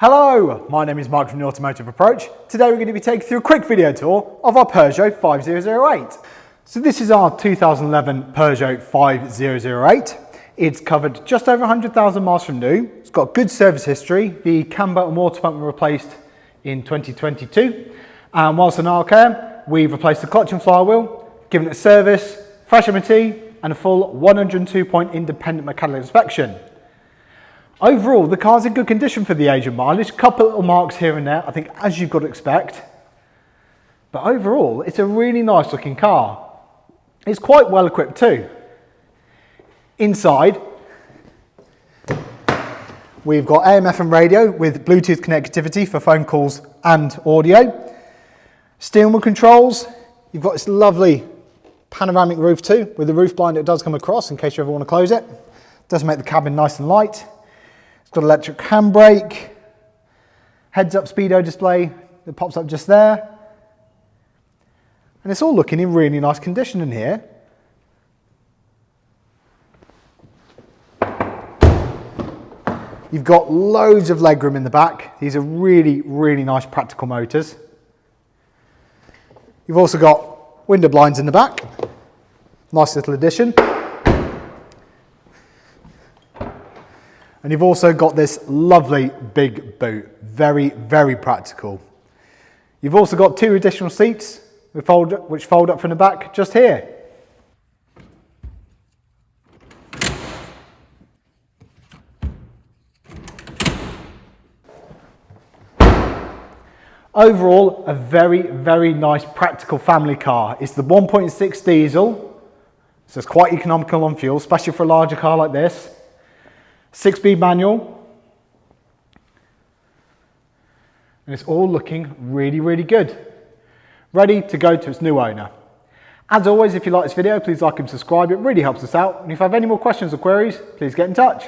Hello, my name is Mark from the Automotive Approach. Today we're going to be taking through a quick video tour of our Peugeot 5008. So this is our 2011 Peugeot 5008. It's covered just over 100,000 miles from new. It's got good service history. The Cambelt and water pump were replaced in 2022. And whilst in our care, we've replaced the clutch and flywheel, given it a service, fresh MOT, and a full 102-point independent mechanical inspection. Overall, the car's in good condition for the age and mileage. A couple of little marks here and there, I think, as you've got to expect. But overall, it's a really nice looking car. It's quite well equipped too. Inside, we've got AM/FM radio with Bluetooth connectivity for phone calls and audio. Steering wheel controls. You've got this lovely panoramic roof too, with the roof blind that does come across in case you ever want to close it. Does make the cabin nice and light. It's got electric handbrake, heads-up speedo display that pops up just there. And it's all looking in really nice condition in here. You've got loads of legroom in the back. These are really, really nice practical motors. You've also got window blinds in the back. Nice little addition. And you've also got this lovely big boot. Very, very practical. You've also got two additional seats which fold up from the back just here. Overall, a very, very nice practical family car. It's the 1.6 diesel, so it's quite economical on fuel, especially for a larger car like this. 6-speed manual, and it's all looking really, really good. Ready to go to its new owner. As always, if you like this video, please like and subscribe. It really helps us out. And if you have any more questions or queries, please get in touch.